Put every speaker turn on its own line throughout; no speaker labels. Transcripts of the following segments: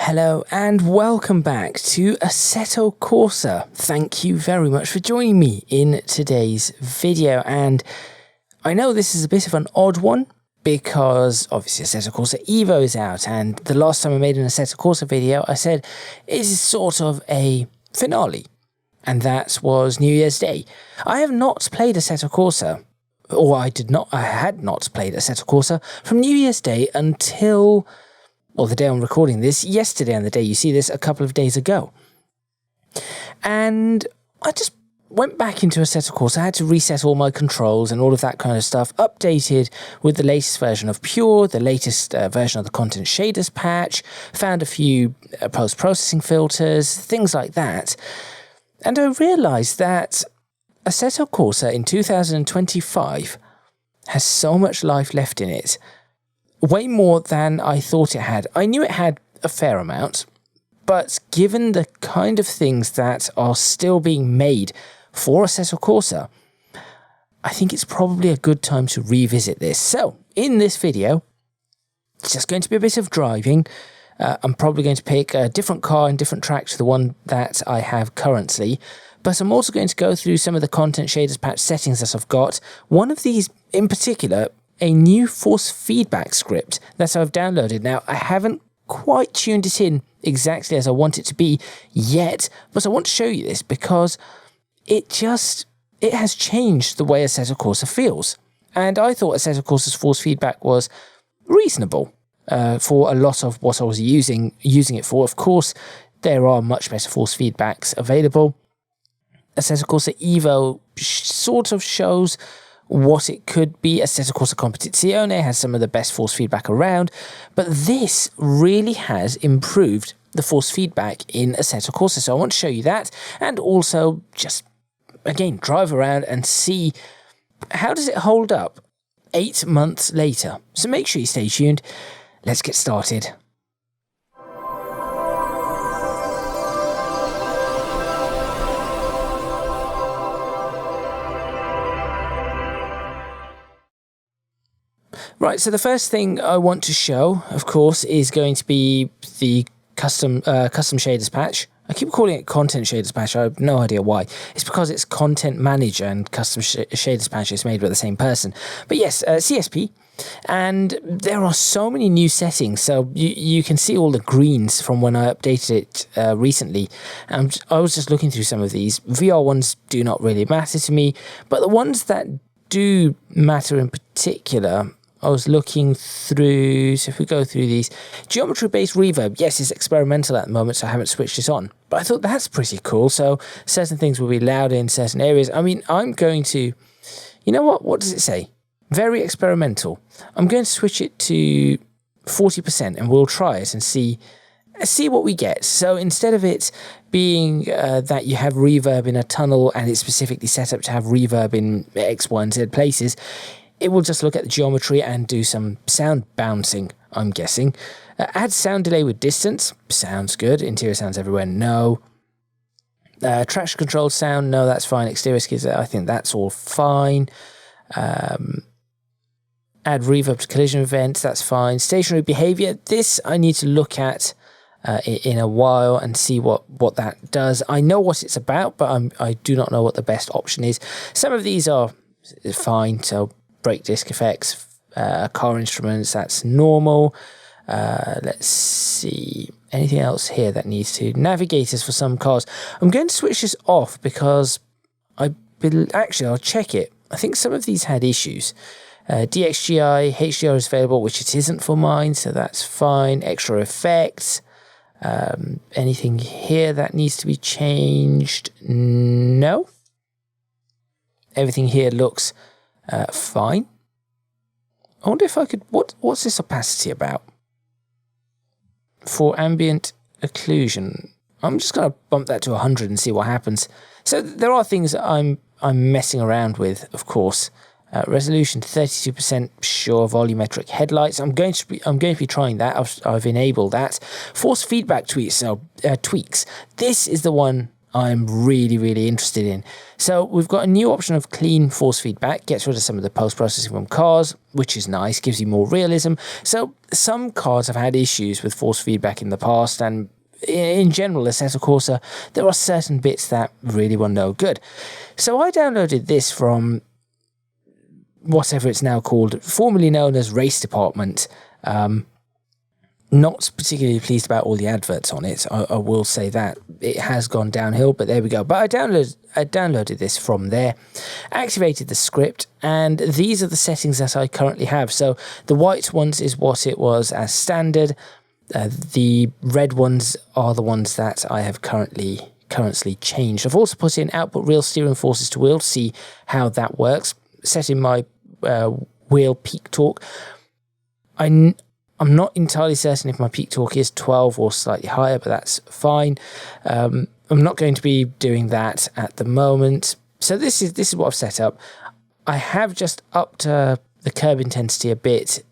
Hello and welcome back to Assetto Corsa. Thank you very much for joining me in today's video, and I know this is a bit of an odd one because obviously Assetto Corsa Evo is out, and the last time I made an Assetto Corsa video I said it is sort of a finale, and that was New Year's Day. I have not played Assetto Corsa, or I had not played Assetto Corsa from New Year's Day until, well, the day I'm recording this, yesterday, and the day you see this, a couple of days ago. And I just went back into Assetto Corsa. I had to reset all my controls and all of that kind of stuff, updated with the latest version of Pure, the latest version of the content shaders patch, found a few post-processing filters, things like that. And I realised that Assetto Corsa in 2025 has so much life left in it. Way more than I thought it had. I knew it had a fair amount, but given the kind of things that are still being made for Assetto Corsa, I think it's probably a good time to revisit this. So, in this video, it's just going to be a bit of driving. I'm probably going to pick a different car and different track to the one that I have currently, but I'm also going to go through some of the content shaders patch settings that I've got. One of these in particular, a new force feedback script that I've downloaded. Now, I haven't quite tuned it in exactly as I want it to be yet, but I want to show you this because it has changed the way Assetto Corsa feels. And I thought Assetto Corsa's force feedback was reasonable for a lot of what I was using it for. Of course, there are much better force feedbacks available. Assetto Corsa Evo sort of shows what it could be. Assetto Corsa Competizione has some of the best force feedback around, but this really has improved the force feedback in Assetto Corsa. So I want to show you that, and also just, again, drive around and see how does it hold up 8 months later. So make sure you stay tuned. Let's get started. Right, so the first thing I want to show, of course, is going to be the custom shaders patch. I keep calling it content shaders patch. I have no idea why. It's because it's content manager and custom shaders patch is made by the same person. But yes, CSP. And there are so many new settings, so you can see all the greens from when I updated it recently. And I was just looking through some of these. VR ones do not really matter to me, but the ones that do matter in particular, I was looking through. So if we go through these, geometry-based reverb, yes, it's experimental at the moment, so I haven't switched it on. But I thought that's pretty cool. So certain things will be loud in certain areas. I mean, I'm going to, you know what does it say? Very experimental. I'm going to switch it to 40% and we'll try it and see what we get. So instead of it being that you have reverb in a tunnel and it's specifically set up to have reverb in X, Y, and Z places, it will just look at the geometry and do some sound bouncing, I'm guessing. Add sound delay with distance. Sounds good. Interior sounds everywhere. No. Traction controlled sound. No, that's fine. Exterior skids. I think that's all fine. Add reverb to collision events. That's fine. Stationary behavior. This I need to look at in a while and see what that does. I know what it's about, but I do not know what the best option is. Some of these are fine. So brake disc effects, car instruments, that's normal. Let's see, anything else here that needs to, navigators for some cars. I'm going to switch this off because actually I'll check it. I think some of these had issues. DXGI, HDR is available, which it isn't for mine, so that's fine. Extra effects. Anything here that needs to be changed? No. Everything here looks fine. I wonder if I could, what's this opacity about? For ambient occlusion, I'm just going to bump that to 100 and see what happens. So there are things that I'm messing around with, of course. Resolution 32%, sure. Volumetric headlights. I'm going to be trying that. I've enabled that. Force feedback tweaks. This is the one I'm really, really interested in. So we've got a new option of clean force feedback, gets rid of some of the post-processing from cars, which is nice, gives you more realism. So some cars have had issues with force feedback in the past, and in general, Assetto Corsa, there are certain bits that really were no good. So I downloaded this from whatever it's now called, formerly known as Race Department. Not particularly pleased about all the adverts on it. I will say that it has gone downhill, but there we go. But I downloaded this from there, activated the script, and these are the settings that I currently have. So the white ones is what it was as standard. The red ones are the ones that I have currently changed. I've also put in output real steering forces to wheel to see how that works. Set in my wheel peak torque. I'm not entirely certain if my peak torque is 12 or slightly higher, but that's fine. I'm not going to be doing that at the moment. So this is what I've set up. I have just upped the curb intensity a bit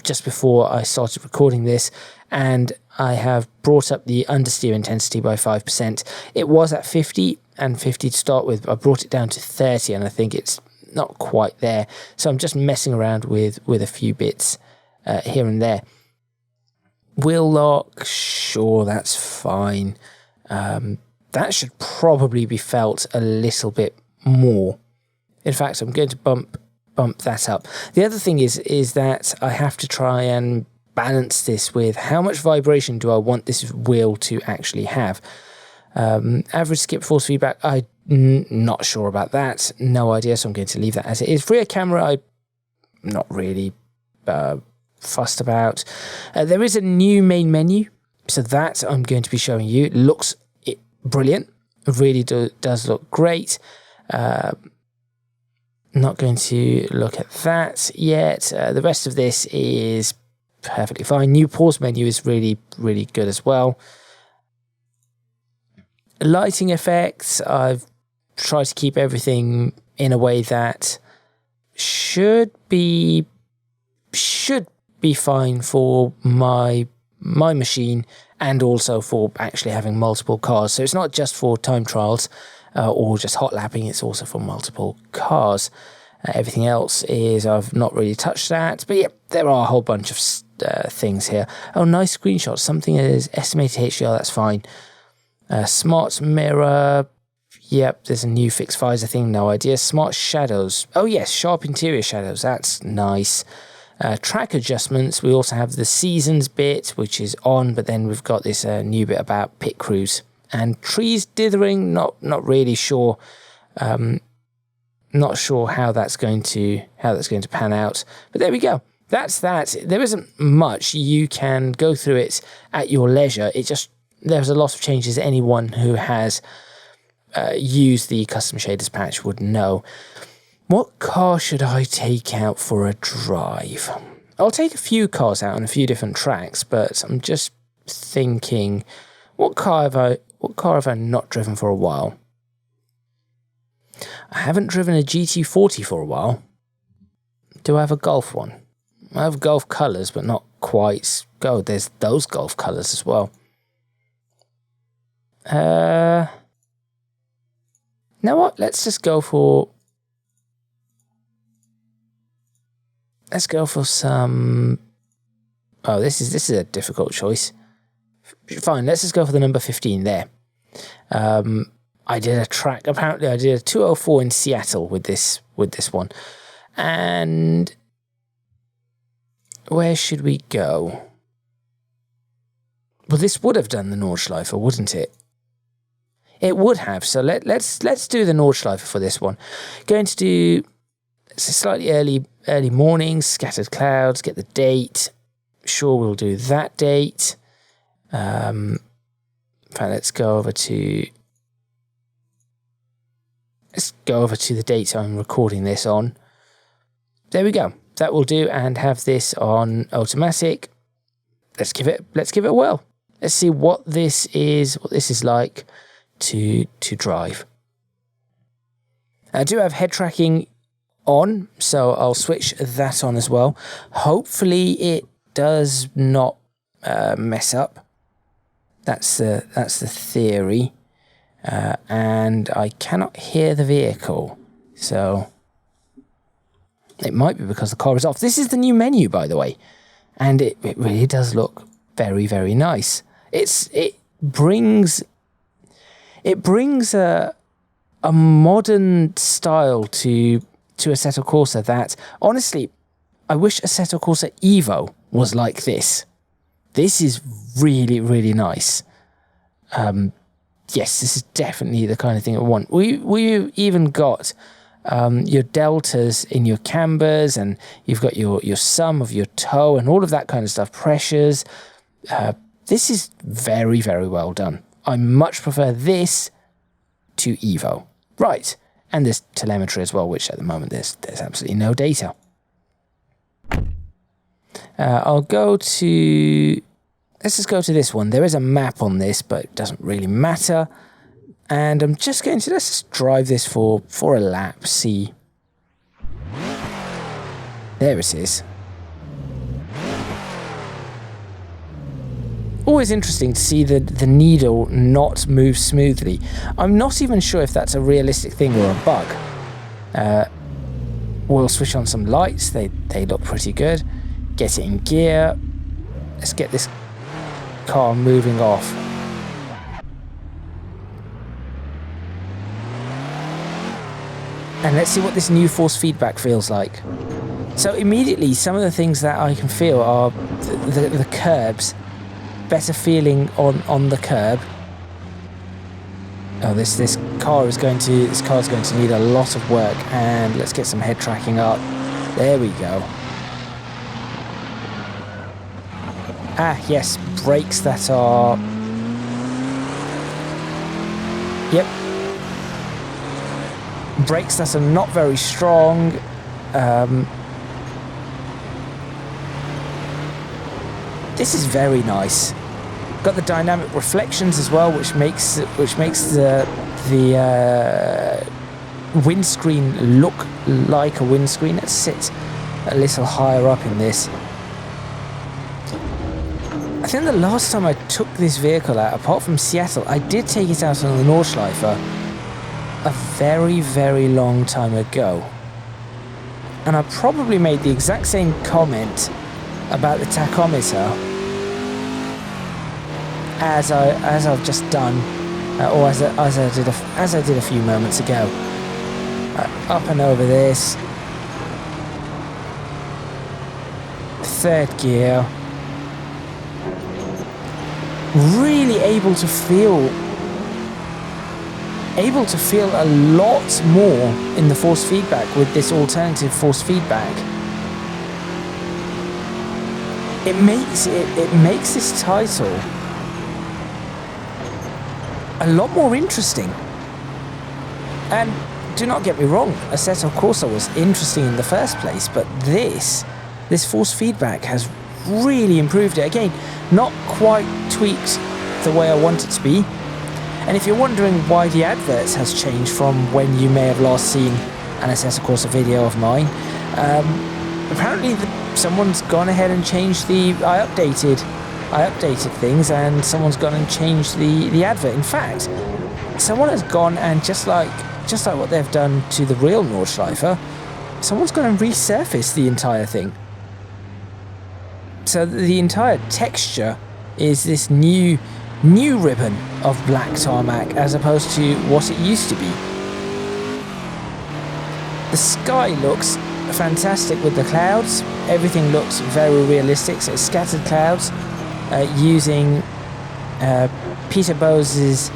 just before I started recording this, and I have brought up the understeer intensity by 5%. It was at 50 and 50 to start with. I brought it down to 30, and I think it's not quite there. So I'm just messing around with a few bits here and there. Wheel lock, sure, that's fine. That should probably be felt a little bit more. In fact, I'm going to bump that up. The other thing is that I have to try and balance this with how much vibration do I want this wheel to actually have. Average skip force feedback, I'm not sure about that. No idea, so I'm going to leave that as it is. Rear camera, I'm not really fussed about. There is a new main menu, so that I'm going to be showing you. It looks brilliant. It really does look great. Not going to look at that yet. The rest of this is perfectly fine. New pause menu is really, really good as well. Lighting effects, I've tried to keep everything in a way that should be fine for my machine, and also for actually having multiple cars. So it's not just for time trials or just hot lapping, it's also for multiple cars. Everything else is, I've not really touched that, but yeah, there are a whole bunch of things here. Oh, nice screenshots, something is estimated HDR, that's fine. Smart mirror, yep, there's a new fixed visor thing, no idea. Smart shadows, oh yes, sharp interior shadows, that's nice. Track adjustments, we also have the seasons bit, which is on, but then we've got this new bit about pit crews. And trees dithering, not really sure. Not sure how that's going to pan out. But there we go. That's that. There isn't much. You can go through it at your leisure. There's a lot of changes. Anyone who has used the custom shaders patch would know. What car should I take out for a drive? I'll take a few cars out on a few different tracks, but I'm just thinking, what car have I not driven for a while? I haven't driven a GT40 for a while. Do I have a Golf one? I have Golf colours, but not quite. Oh, there's those Golf colours as well. You know what? Let's go for some. Oh, this is a difficult choice. Fine, let's just go for the number 15 there. I did a track. Apparently, I did a 204 in Seattle with this one. And where should we go? Well, this would have done the Nordschleife, wouldn't it? It would have. So let's do the Nordschleife for this one. Going to do a slightly early morning, scattered clouds. Get the date. Sure, we'll do that date. In fact, let's go over to the date I'm recording this on. There we go. That will do, and have this on automatic. Let's give it a whirl. Let's see what this is like to drive. I do have head tracking on, so I'll switch that on as well. Hopefully it does not mess up. That's the theory. and I cannot hear the vehicle. So it might be because the car is off. This is the new menu, by the way, and it really does look very, very nice. It brings a modern style to Assetto Corsa that, honestly, I wish Assetto Corsa Evo was like this. This is really, really nice. Yes, this is definitely the kind of thing I want. We even got your deltas in your cambers, and you've got your sum of your toe and all of that kind of stuff, pressures. This is very, very well done. I much prefer this to Evo. Right, and there's telemetry as well, which at the moment there's absolutely no data. I'll go to... Let's just go to this one. There is a map on this, but it doesn't really matter. And I'm just going to... Let's just drive this for a lap, see. There it is. Always interesting to see the needle not move smoothly. I'm not even sure if that's a realistic thing or a bug. We'll switch on some lights. They look pretty good. Get it in gear. Let's get this car moving off. And let's see what this new force feedback feels like. So immediately, some of the things that I can feel are the curbs. Better feeling on the curb. Oh, this car is going to need a lot of work, and let's get some head tracking up. There we go. Ah, yes, brakes that are... Yep. Brakes that are not very strong. This is very nice. Got the dynamic reflections as well, which makes the windscreen look like a windscreen. Let's sit a little higher up in this. I think the last time I took this vehicle out, apart from Seattle, I did take it out on the Nordschleife a very, very long time ago. And I probably made the exact same comment about the tachometer as I've just done, or as I did a few moments ago. Up and over this. Third gear. Really able to feel a lot more in the force feedback with this alternative force feedback. It makes this title a lot more interesting. And do not get me wrong, Assetto Corsa was interesting in the first place, but this force feedback has really improved it. Again, not quite tweaked the way I want it to be. And if you're wondering why the adverts has changed from when you may have last seen an Assetto Corsa video of mine, apparently someone's gone ahead and changed I updated things, and someone's gone and changed the advert. In fact, someone has gone and just like what they've done to the real Nordschleife, someone's gone and resurfaced the entire thing. So the entire texture is this new ribbon of black tarmac as opposed to what it used to be. The sky looks fantastic with the clouds. Everything looks very realistic. So it's scattered clouds using Peter Bose's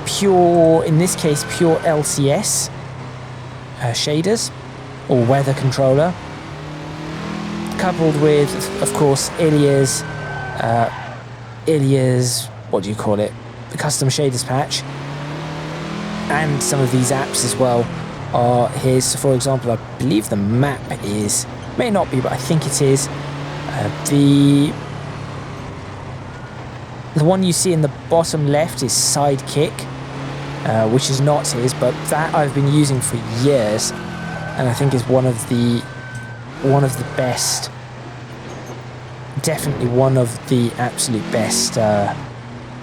in this case Pure LCS shaders or weather controller, coupled with, of course, Ilya's what do you call it, the custom shaders patch, and some of these apps as well are his. So for example, I believe the map may not be, but I think it is the one you see in the bottom left is Sidekick, which is not his, but that I've been using for years, and I think is one of the best, definitely one of the absolute best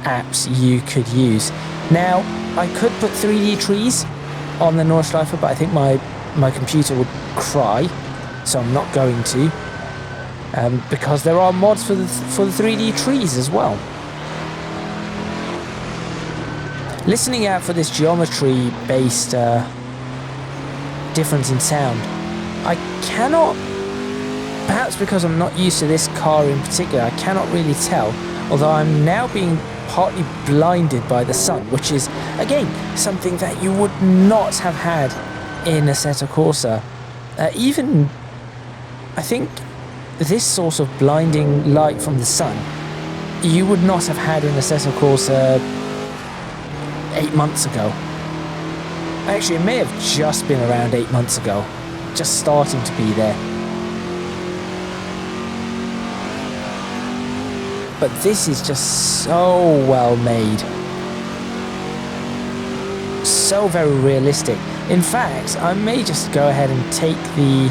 apps you could use. Now, I could put 3D trees on the Nordschleife, but I think my computer would cry, so I'm not going to, because there are mods for the 3D trees as well. Listening out for this geometry-based difference in sound, I cannot, perhaps because I'm not used to this car in particular, I cannot really tell, although I'm now being partly blinded by the sun, which is, again, something that you would not have had in Assetto Corsa. Even, I think, this sort of blinding light from the sun, you would not have had in Assetto Corsa 8 months ago. Actually, it may have just been around 8 months ago, just starting to be there. But this is just so well made. So very realistic. In fact, I may just go ahead and take the...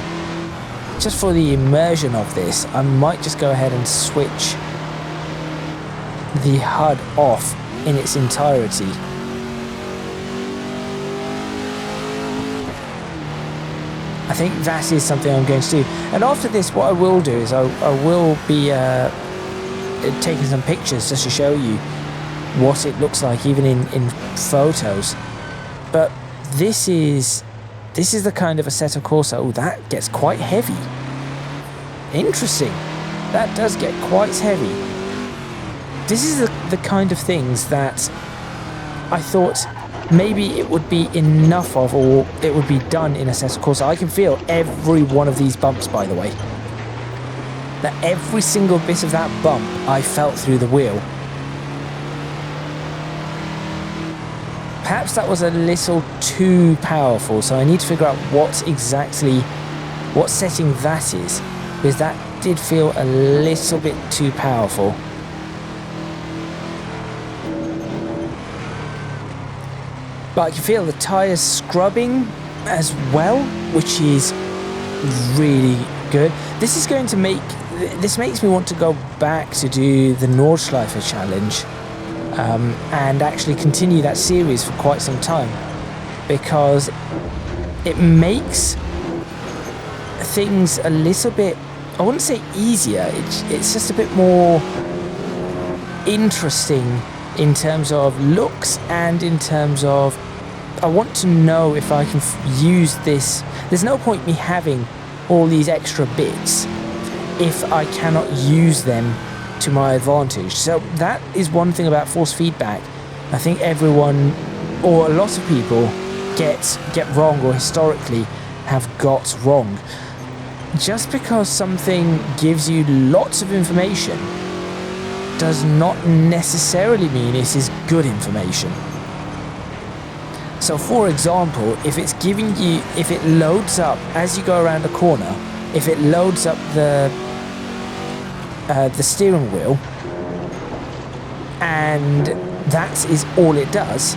Just for the immersion of this, I might just go ahead and switch the HUD off in its entirety. I think that is something I'm going to do. And after this, what I will do is I will be taking some pictures just to show you what it looks like, even in photos. But this is the kind of Assetto Corsa. Oh, that gets quite heavy. Interesting. That does get quite heavy. This is the kind of things that I thought maybe it would be enough of, or it would be done in Assetto Corsa. I can feel every one of these bumps, by the way. That every single bit of that bump I felt through the wheel. Perhaps that was a little too powerful, so I need to figure out what setting that is, because that did feel a little bit too powerful. But I can feel the tyres scrubbing as well, which is really good. This makes me want to go back to do the Nordschleife challenge and actually continue that series for quite some time, because it makes things a little bit, I wouldn't say easier, it's just a bit more interesting in terms of looks and in terms of, I want to know if I can use this. There's no point me having all these extra bits if I cannot use them to my advantage. So that is one thing about force feedback I think everyone, or a lot of people, get wrong, or historically have got wrong. Just because something gives you lots of information does not necessarily mean it is good information. So for example, if it loads up as you go around a corner, if it loads up the steering wheel, and that is all it does,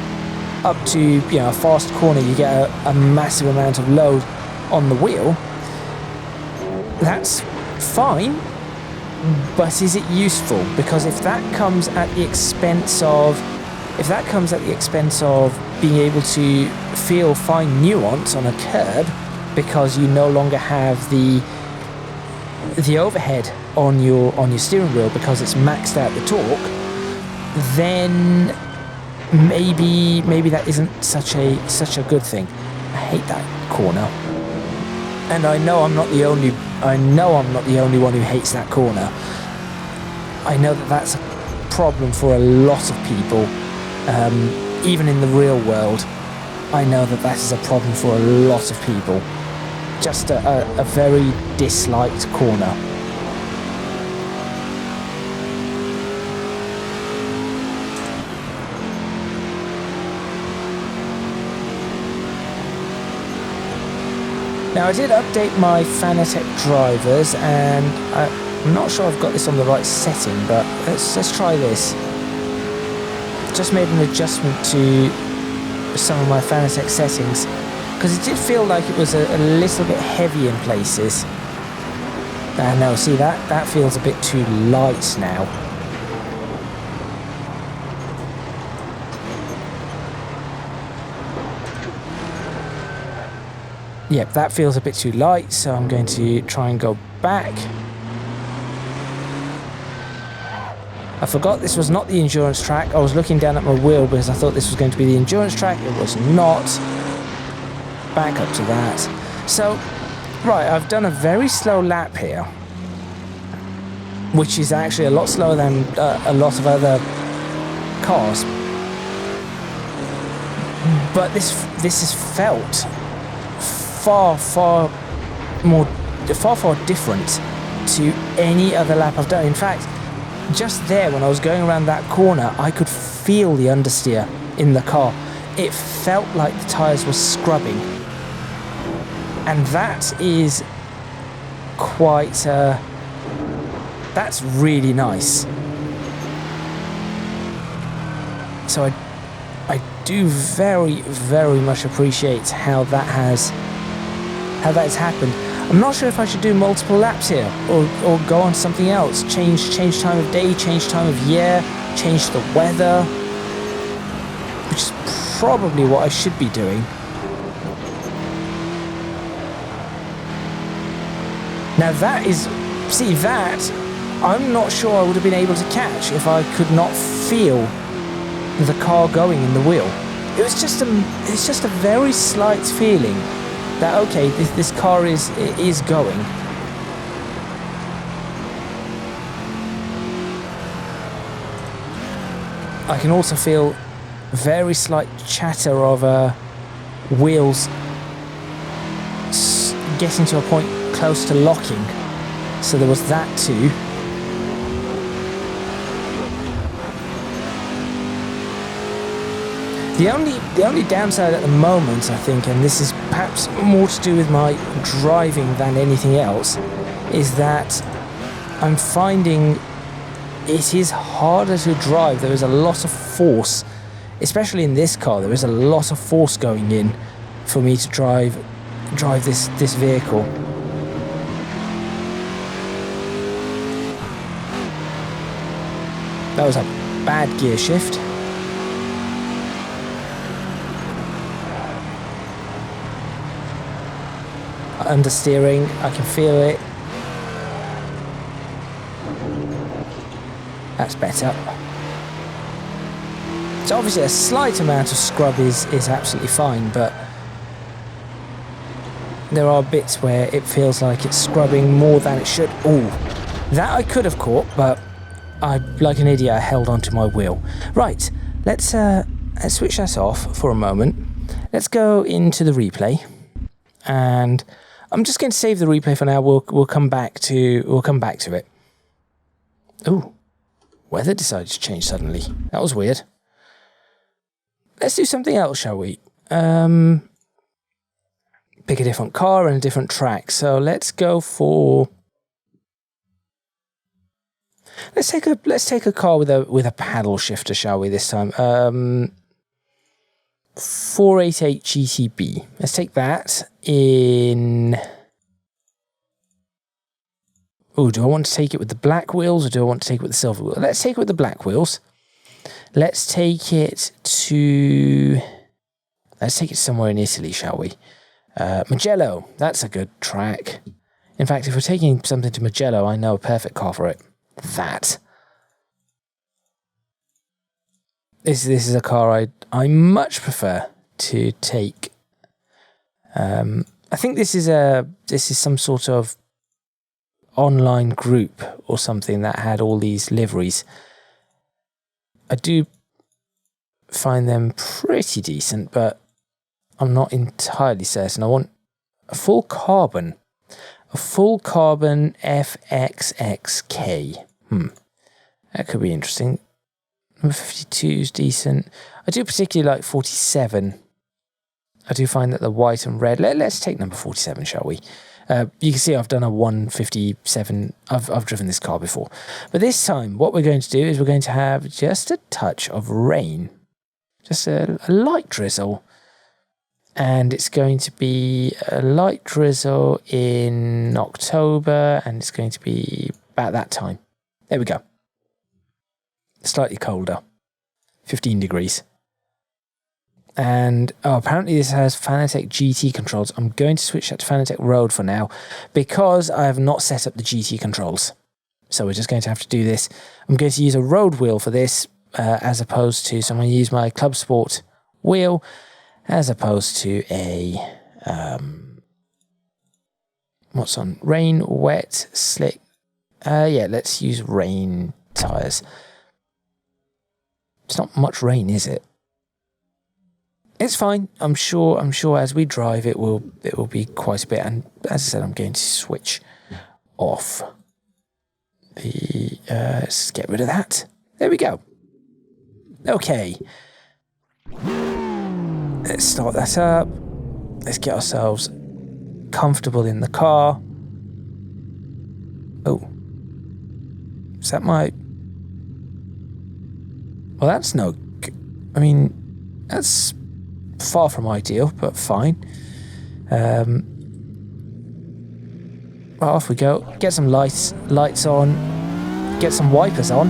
up to a fast corner you get a massive amount of load on the wheel, that's fine, but is it useful? Because if that comes at the expense of being able to feel fine nuance on a curb, because you no longer have the overhead on your steering wheel because it's maxed out the torque, then maybe that isn't such a good thing. I hate that corner, and I know I'm not the only one who hates that corner. I know that that's a problem for a lot of people, even in the real world. I know that is a problem for a lot of people. Just a very disliked corner. Now I did update my Fanatec drivers, and I'm not sure I've got this on the right setting, but let's try this. Just made an adjustment to some of my Fanatec settings, because it did feel like it was a little bit heavy in places. No, see that feels a bit too light now. Yep, that feels a bit too light, so I'm going to try and go back. I forgot this was not the endurance track. I was looking down at my wheel because I thought this was going to be the endurance track. It was not. Back up to that. So, right, I've done a very slow lap here, which is actually a lot slower than a lot of other cars. But this is felt far different to any other lap I've done. In fact, just there when I was going around that corner, I could feel the understeer in the car. It felt like the tyres were scrubbing. And that is quite, that's really nice. So I do very much appreciate how that has happened. I'm not sure if I should do multiple laps here or go on to something else. Change time of day, change time of year, change the weather, which is probably what I should be doing. Now that is, see that, I'm not sure I would have been able to catch if I could not feel the car going in the wheel. It's just a very slight feeling that, okay, this car is going. I can also feel very slight chatter of wheels getting to a point close to locking. So there was that too. The only downside at the moment, I think, and this is perhaps more to do with my driving than anything else, is that I'm finding it is harder to drive. There is a lot of force, especially in this car. There is a lot of force going in for me to drive this vehicle. That was a bad gear shift. Understeering, I can feel it. That's better. So obviously a slight amount of scrub is absolutely fine, but there are bits where it feels like it's scrubbing more than it should. Ooh, that I could have caught, but I, like an idiot, I held onto my wheel. Right, let's switch that off for a moment. Let's go into the replay, and I'm just going to save the replay for now. We'll come back to it. Ooh, weather decided to change suddenly. That was weird. Let's do something else, shall we? Pick a different car and a different track. So let's go for. Let's take a car with a paddle shifter, shall we? This time, 488 GTB. Let's take that in. Oh, do I want to take it with the black wheels or do I want to take it with the silver wheels? Let's take it with the black wheels. Let's take it somewhere in Italy, shall we? Mugello, that's a good track. In fact, if we're taking something to Mugello, I know a perfect car for it. That. This is a car I much prefer to take. I think this is some sort of online group or something that had all these liveries. I do find them pretty decent, but I'm not entirely certain. I want a full carbon FXXK. That could be interesting. Number 52 is decent. I do particularly like 47. I do find that the white and red. Let's take number 47, shall we? You can see I've done a 157. I've driven this car before. But this time, what we're going to do is we're going to have just a touch of rain. Just a light drizzle. And it's going to be a light drizzle in October, and it's going to be about that time. There we go. Slightly colder. 15 degrees. And apparently this has Fanatec GT controls. I'm going to switch that to Fanatec Road for now because I have not set up the GT controls. So we're just going to have to do this. I'm going to use a road wheel for this as opposed to, so I'm going to use my Club Sport wheel as opposed to a, what's on? Rain, wet, slick. Yeah, let's use rain tyres. It's not much rain, is it? It's fine. I'm sure as we drive it will be quite a bit. And as I said, I'm going to switch off the let's get rid of that. There we go. Okay. Let's start that up. Let's get ourselves comfortable in the car. Oh. Is that my... Well, that's no... I mean, that's far from ideal, but fine. Right, off we go. Get some lights on. Get some wipers on.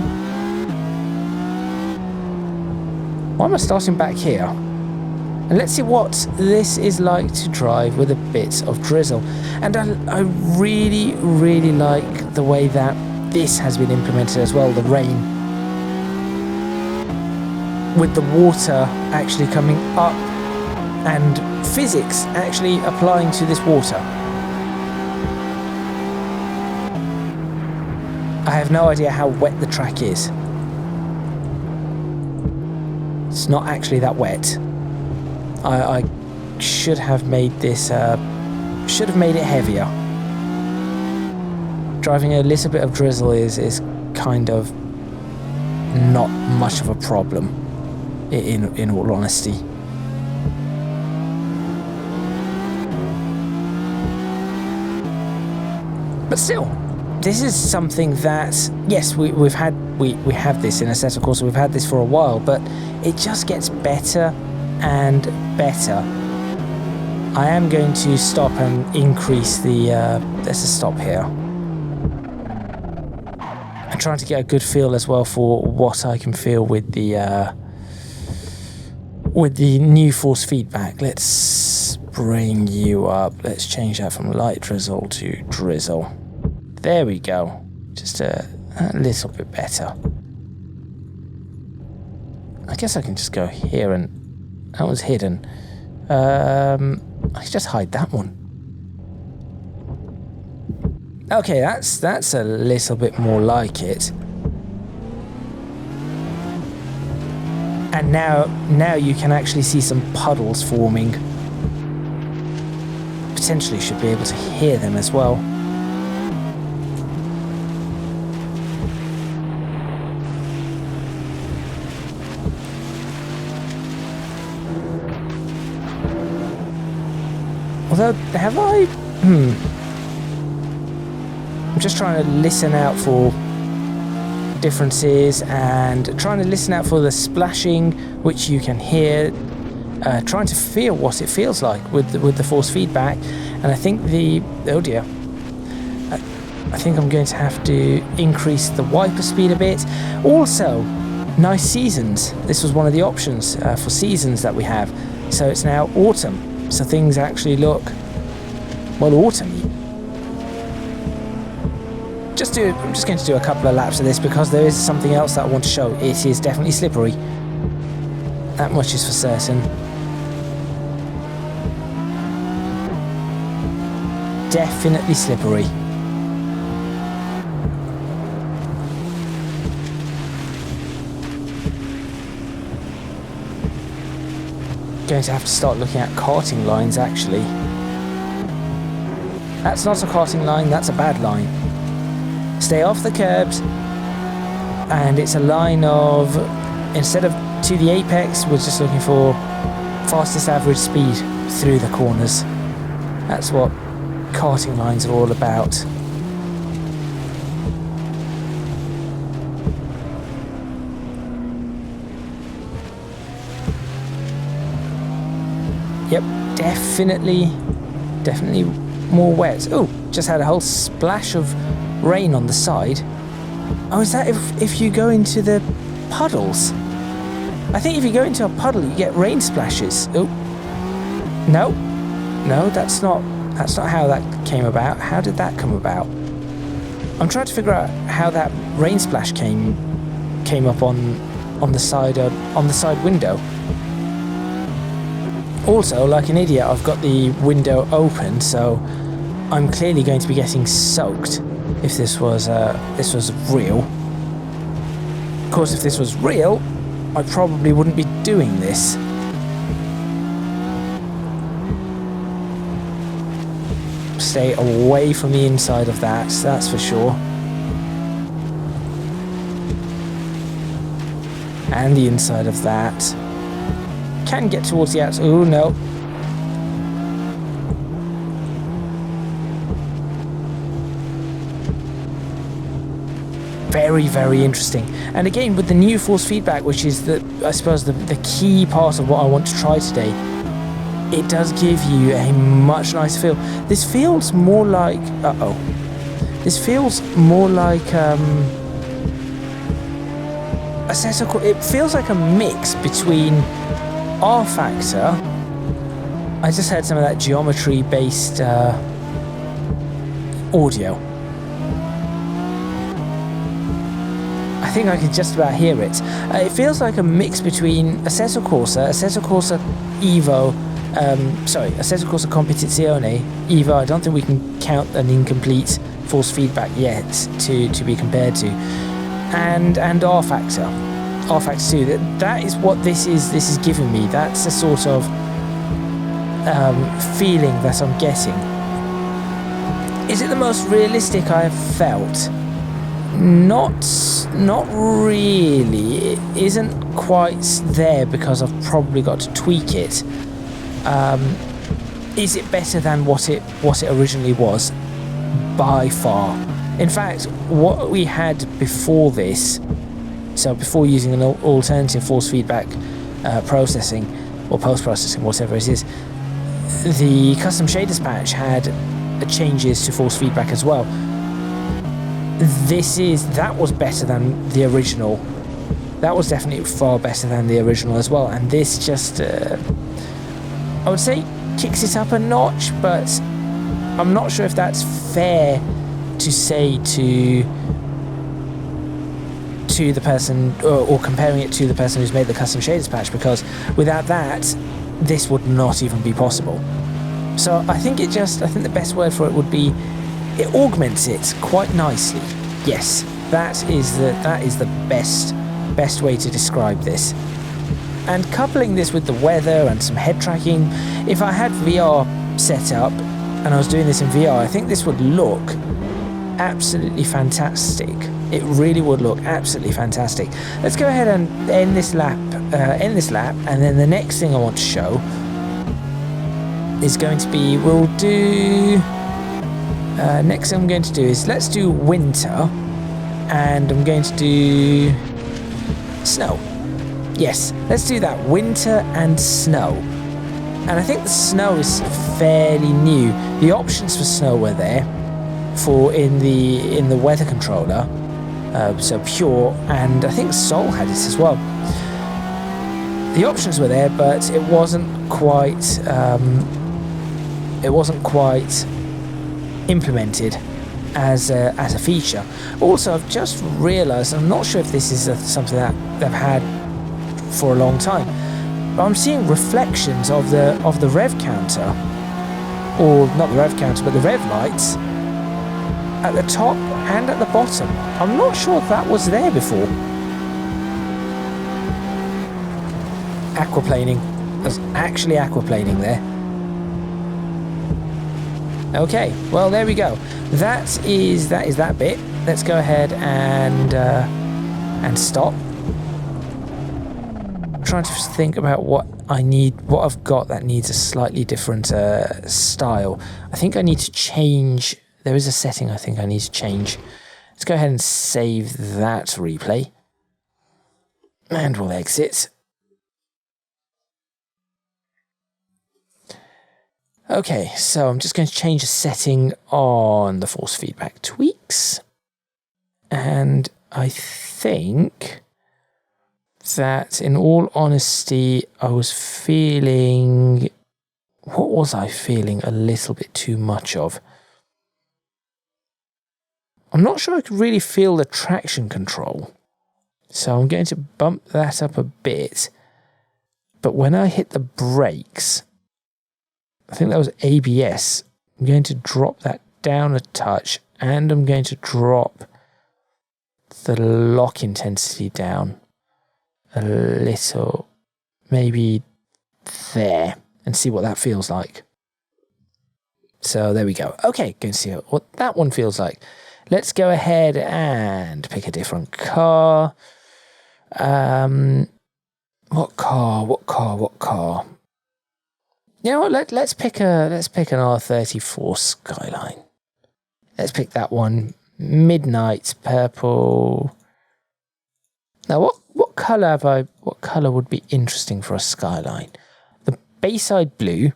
Why am I starting back here? And let's see what this is like to drive with a bit of drizzle. And I really, really like the way that this has been implemented as well, the rain. With the water actually coming up and physics actually applying to this water. I have no idea how wet the track is. It's not actually that wet. I should have made this, should have made it heavier. Driving a little bit of drizzle is kind of not much of a problem, in all honesty. But still, this is something that, yes, we have this in Assetto Corsa, we've had this for a while, but it just gets better and better. I am going to stop and increase the, let's just stop here. I'm trying to get a good feel as well for what I can feel with the new force feedback. Let's bring you up. Let's change that from light drizzle to drizzle. There we go. Just a little bit better. I guess I can just go here and... That was hidden. I can just hide that one. Okay, that's a little bit more like it. And now you can actually see some puddles forming. Potentially should be able to hear them as well. Although, have I... I'm just trying to listen out for differences and trying to listen out for the splashing, which you can hear. Trying to feel what it feels like with the force feedback. And I think oh dear. I think I'm going to have to increase the wiper speed a bit. Also, nice seasons. This was one of the options for seasons that we have. So it's now autumn. So things actually look, well, autumny. I'm just going to do a couple of laps of this because there is something else that I want to show. It is definitely slippery. That much is for certain. Definitely slippery. Going to have to start looking at karting lines actually. That's not a karting line, that's a bad line. Stay off the curbs, and it's a line of, instead of to the apex, we're just looking for fastest average speed through the corners. That's what karting lines are all about. Yep, definitely more wet. Oh, just had a whole splash of rain on the side. Oh, is that if you go into the puddles? I think if you go into a puddle, you get rain splashes. Oh, no, that's not how that came about. How did that come about? I'm trying to figure out how that rain splash came up on the side window. Also, like an idiot, I've got the window open, so I'm clearly going to be getting soaked if this was real. Of course, if this was real, I probably wouldn't be doing this. Stay away from the inside of that's for sure. And the inside of that. Can get towards the outside. Oh no. Very, very interesting. And again, with the new force feedback, which is I suppose the key part of what I want to try today, it does give you a much nicer feel. This feels more like... This feels more like... it feels like a mix between R Factor. I just had some of that geometry-based audio. I think I can just about hear it. It feels like a mix between Assetto Corsa Evo, Assetto Corsa Competizione Evo. I don't think we can count an incomplete force feedback yet to be compared to, and R Factor 2. That is what this is giving me. That's the sort of feeling that I'm getting. Is it the most realistic I have felt? Not really. It isn't quite there because I've probably got to tweak it. Is it better than what it originally was? By far. In fact, what we had before this, so before using an alternative force feedback processing or post-processing, whatever it is, the custom shaders patch had changes to force feedback as well. That was better than the original. That was definitely far better than the original as well. And this just, I would say, kicks it up a notch, but I'm not sure if that's fair to say to the person, or comparing it to the person who's made the custom shaders patch, because without that, this would not even be possible. So I think the best word for it would be, it augments it quite nicely. Yes, that is the best way to describe this. And coupling this with the weather and some head tracking, if I had VR set up and I was doing this in VR, I think this would look absolutely fantastic. It really would look absolutely fantastic. Let's go ahead and end this lap, and then the next thing I want to show is going to be, next thing I'm going to do is, let's do winter, and I'm going to do snow. Yes, let's do that, winter and snow. And I think the snow is fairly new. The options for snow were there in the weather controller, so Pure, and I think Soul had it as well. The options were there, but it wasn't quite implemented as a feature. Also, I've just realised, I'm not sure if this is something that they've had for a long time, but I'm seeing reflections of the rev counter, or not the rev counter, but the rev lights at the top and at the bottom. I'm not sure if that was there before. Aquaplaning. There's actually aquaplaning there. Okay, well, there we go. That is that bit. Let's go ahead and stop. I'm trying to think about what I've got that needs a slightly different style. I think I need to change. There is a setting I think I need to change. Let's go ahead and save that replay. And we'll exit. Okay, so I'm just going to change a setting on the force feedback tweaks. And I think that, in all honesty, I was feeling... What was I feeling a little bit too much of? I'm not sure I could really feel the traction control. So I'm going to bump that up a bit. But when I hit the brakes, I think that was ABS, I'm going to drop that down a touch, and I'm going to drop the lock intensity down a little, maybe there, and see what that feels like. So there we go. Okay, going to see what that one feels like. Let's go ahead and pick a different car. What car? You know what? Let's pick an R34 Skyline. Let's pick that one. Midnight purple. Now, what color would be interesting for a Skyline? The Bayside blue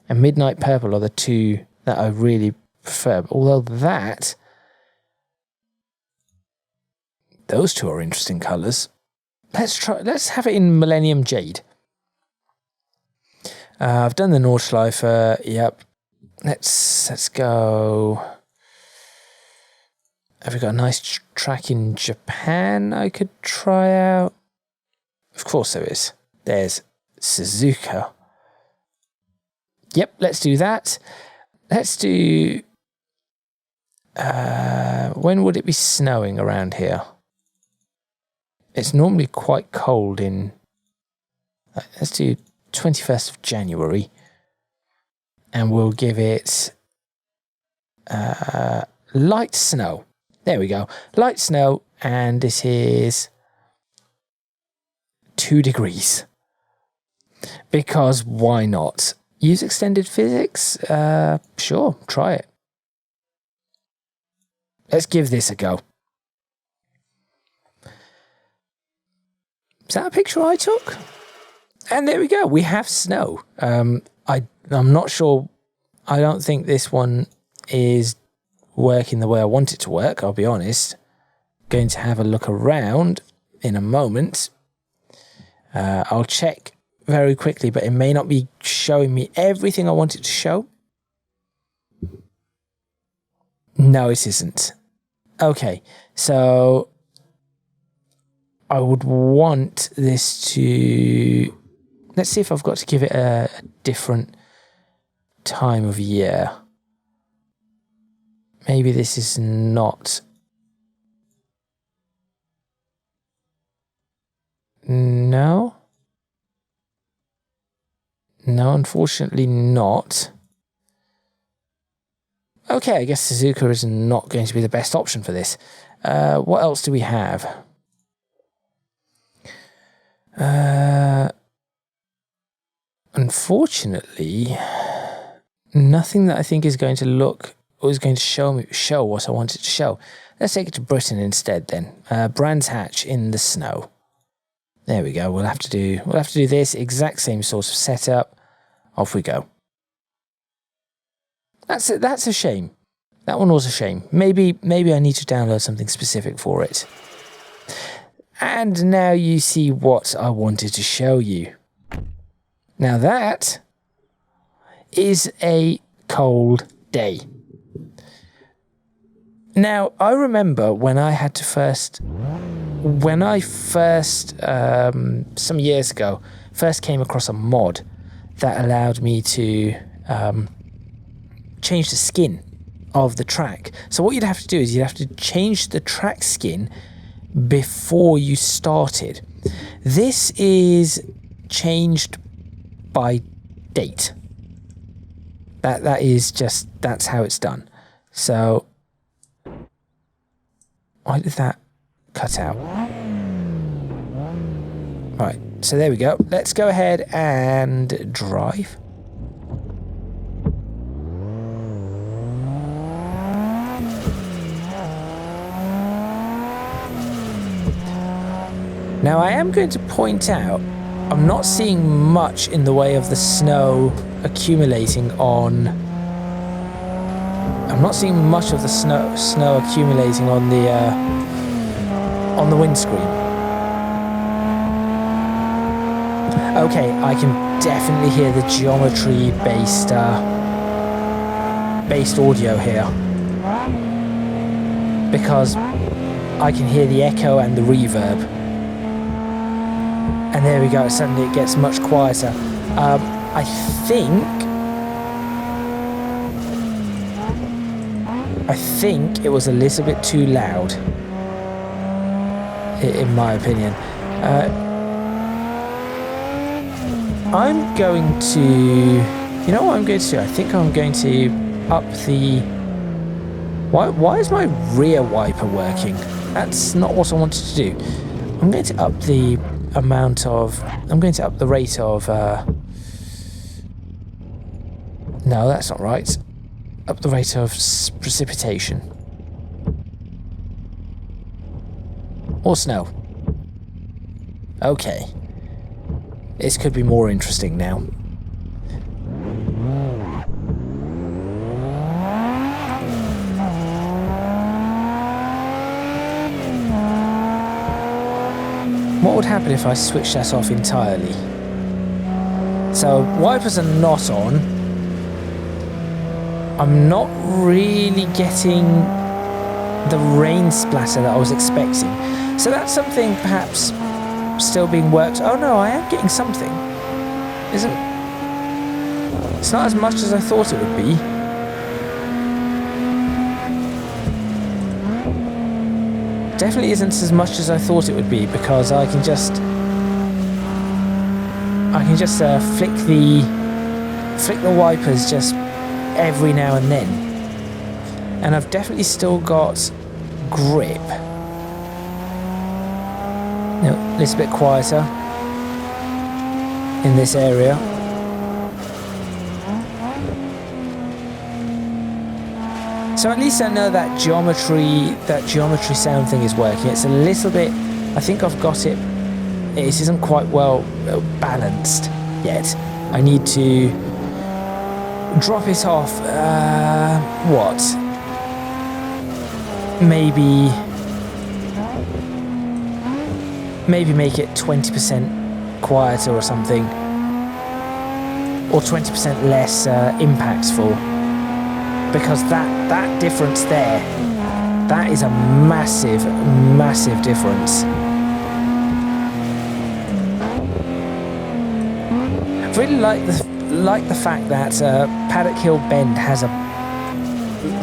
and Midnight purple are the two that I really prefer. Although those two are interesting colors. Let's have it in Millennium Jade. I've done the Nordschleife. Yep. Let's go. Have we got a nice track in Japan I could try out? Of course there is. There's Suzuka. Yep, let's do that. Let's do... when would it be snowing around here? It's normally quite cold in... Let's do 21st of January. And we'll give it... light snow. There we go. Light snow, and it is 2 degrees. Because why not? Use extended physics? Sure, try it. Let's give this a go. Is that a picture I took? And there we go. We have snow. I'm not sure. I don't think this one is working the way I want it to work, I'll be honest. Going to have a look around in a moment. I'll check very quickly, but it may not be showing me everything I want it to show. No, it isn't. Okay, so I would want this to... Let's see if I've got to give it a different time of year. Maybe this is not... No? No, unfortunately not. Okay, I guess Suzuka is not going to be the best option for this. What else do we have? Unfortunately, nothing that I think is going to look... or is going to show what I wanted to show. Let's take it to Britain instead then. Brands Hatch in the snow. There we go. We'll have to do this exact same sort of setup. Off we go. That's a shame. That one was a shame. Maybe I need to download something specific for it. And now you see what I wanted to show you. Now that is a cold day. Now, I remember when I first, some years ago, first came across a mod that allowed me to change the skin of the track. So what you'd have to do is you'd have to change the track skin before you started. This is changed by date. That's how it's done. So why did that cut out? Right, so there we go. Let's go ahead and drive. Now I am going to point out, I'm not seeing much in the way of the snow accumulating on... I'm not seeing much of the snow accumulating on the windscreen. Okay, I can definitely hear the geometry-based audio here, because I can hear the echo and the reverb. And there we go, suddenly it gets much quieter. I think it was a little bit too loud, in my opinion. I'm going to... You know what I'm going to do? I think I'm going to up the... Why is my rear wiper working? That's not what I wanted to do. I'm going to up the amount of... I'm going to up the rate of... No, that's not right. Up the rate of precipitation. Or snow. Okay. This could be more interesting now. What would happen if I switched that off entirely? So, wipers are not on. I'm not really getting the rain splatter that I was expecting. So that's something perhaps still being worked. Oh no, I am getting something. It's not as much as I thought it would be. Definitely isn't as much as I thought it would be, because I can just flick the wipers just every now and then, and I've definitely still got grip. No, a little bit quieter in this area. So at least I know that geometry sound thing is working. It's a little bit, I think I've got it. It isn't quite well balanced yet. I need to drop it off. What? Maybe make it 20% quieter or something, or 20% less impactful, because that difference there, that is a massive difference. I really like the fact that Paddock Hill Bend has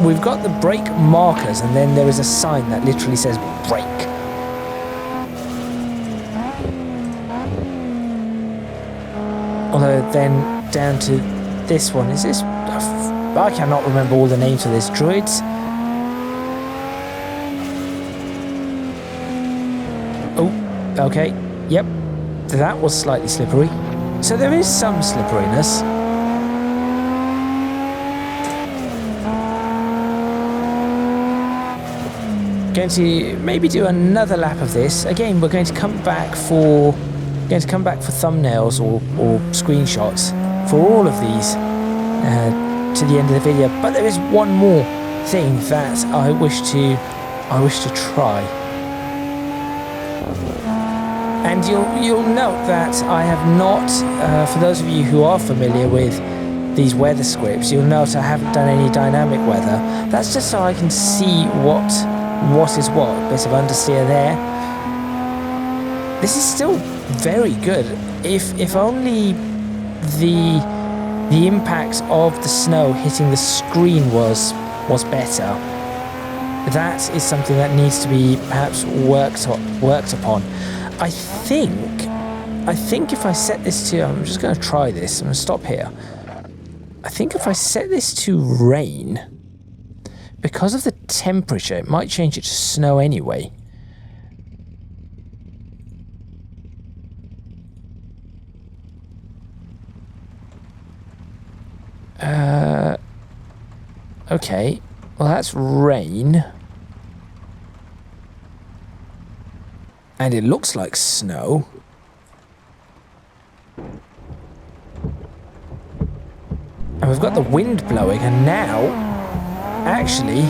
we've got the brake markers, and then there is a sign that literally says brake. Although then down to this one, is this... I cannot remember all the names of this. Droids? Oh, okay. Yep. That was slightly slippery. So there is some slipperiness. Going to maybe do another lap of this. Again, we're going to come back for thumbnails or screenshots for all of these to the end of the video. But there is one more thing that I wish to try. And you'll note that I have not, for those of you who are familiar with these weather scripts, you'll note I haven't done any dynamic weather. That's just so I can see what is what. A bit of understeer there. This is still very good. If only the impact of the snow hitting the screen was better. That is something that needs to be perhaps worked upon. I think if I set this to... I'm just going to try this. I'm going to stop here. I think if I set this to rain, because of the temperature, it might change it to snow anyway. Okay. Well, that's rain. And it looks like snow. And we've got the wind blowing, and now, actually,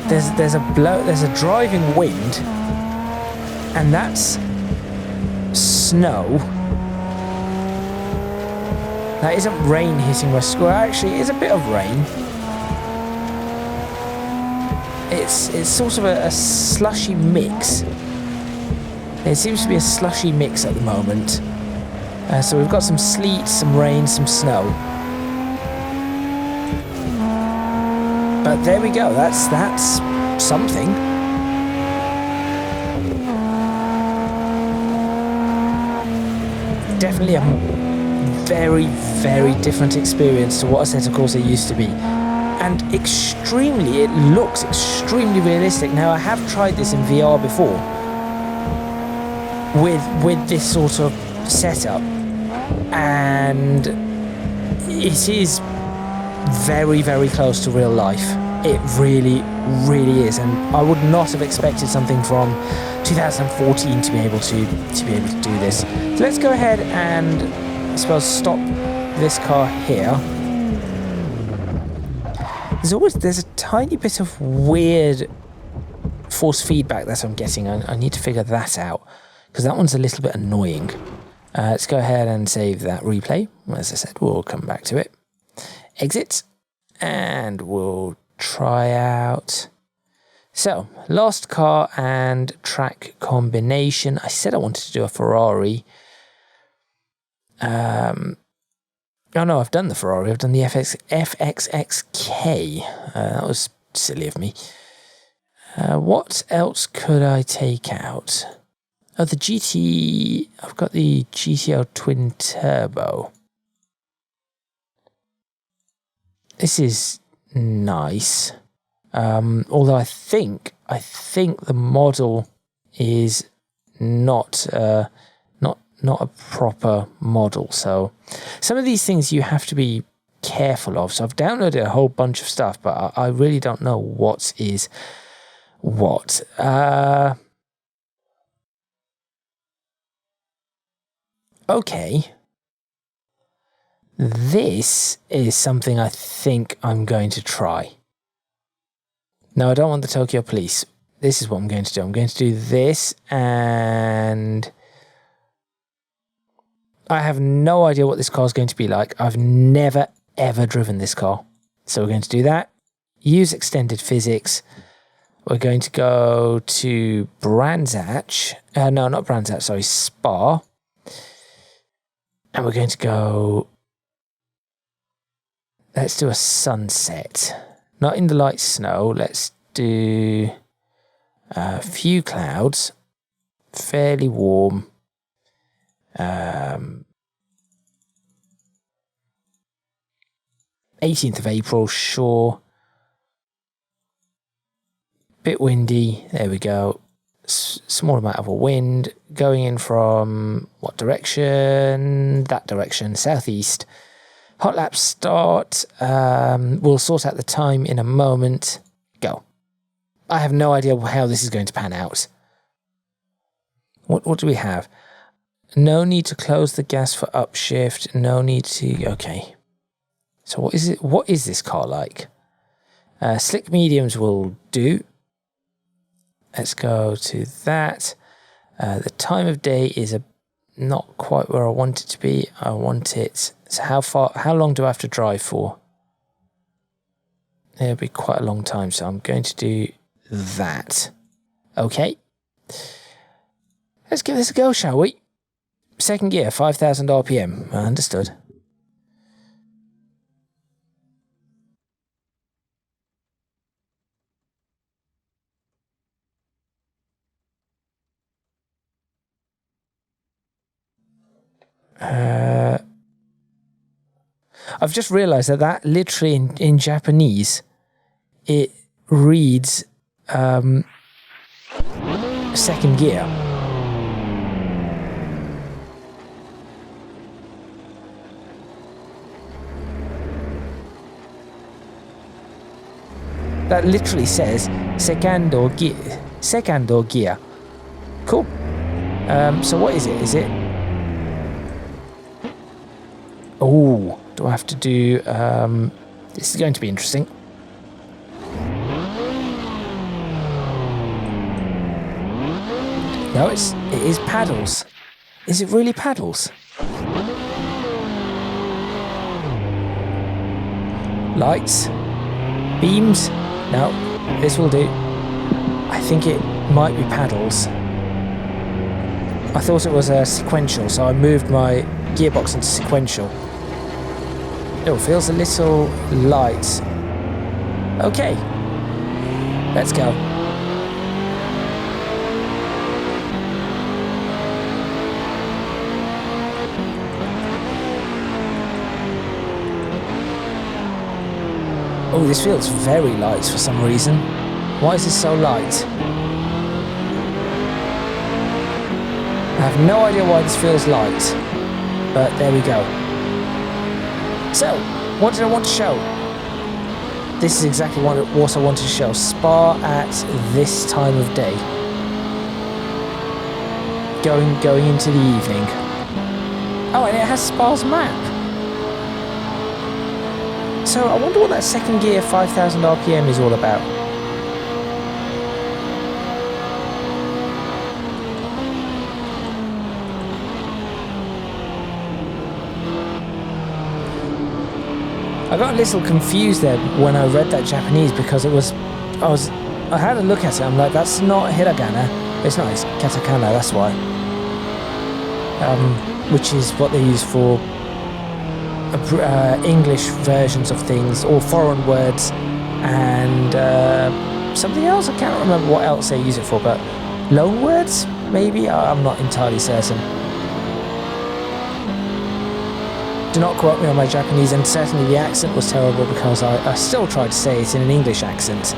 there's a driving wind, and that's snow. That isn't rain hitting my square. Actually, it is a bit of rain. It's sort of a slushy mix. It seems to be a slushy mix at the moment. So we've got some sleet, some rain, some snow. But there we go. That's something. Definitely a very, very different experience to what Assetto Corsa used to be. And it looks extremely realistic. Now, I have tried this in VR before with this sort of setup, and it is very, very close to real life. It really, really is, and I would not have expected something from 2014 to be able to do this. So let's go ahead and, I suppose, stop this car here. There's a tiny bit of weird force feedback that I'm getting. I need to figure that out, because that one's a little bit annoying. Let's go ahead and save that replay. As I said, we'll come back to it. Exit, and we'll try out. So, last car and track combination. I said I wanted to do a Ferrari. Oh no, I've done the Ferrari. I've done the FXXK. That was silly of me. What else could I take out? Oh, the GT... I've got the GTO Twin Turbo. This is nice. Although I think the model is not a proper model. So some of these things you have to be careful of. So I've downloaded a whole bunch of stuff, but I really don't know what is what. Okay. This is something I think I'm going to try. No, I don't want the Tokyo Police. This is what I'm going to do. I'm going to do this, and I have no idea what this car is going to be like. I've never, ever driven this car. So we're going to do that. Use extended physics. We're going to go to Brands Hatch. No, not Brands Hatch, sorry, Spa. And we're going to go... Let's do a sunset. Not in the light snow. Let's do a few clouds. Fairly warm. 18th of April, sure. Bit windy. There we go. Small amount of a wind. Going in from what direction? That direction, southeast. Hot lap start. We'll sort out the time in a moment. Go. I have no idea how this is going to pan out. What do we have? No need to close the gas for upshift. No need to... Okay. So what is it? What is this car like? Slick mediums will do. Let's go to that. The time of day is not quite where I want it to be. I want it... So how long do I have to drive for? It'll be quite a long time, so I'm going to do that. Okay. Let's give this a go, shall we? Second gear, 5,000 RPM. Understood. I've just realised that literally in Japanese, it reads second gear. That literally says secondo gear. Cool. So what is it? Is it... Oh, do I have to do... this is going to be interesting. No, it is paddles. Is it really paddles? Lights. Beams. No, this will do. I think it might be paddles. I thought it was a sequential, so I moved my gearbox into sequential. Oh, it feels a little light. Okay, let's go. Oh, this feels very light for some reason. Why is this so light? I have no idea why this feels light, but there we go. So, what did I want to show? This is exactly what I wanted to show. Spa at this time of day. Going into the evening. Oh, and it has Spa's map. So I wonder what that second gear 5,000 RPM is all about. I got a little confused there when I read that Japanese because I had a look at it. I'm like, that's not hiragana. It's not. It's katakana. That's why. Which is what they use for English versions of things or foreign words, and something else. I can't remember what else they use it for, but loan words maybe. I'm not entirely certain. Do not quote me on my Japanese, and certainly the accent was terrible because I still tried to say it in an English accent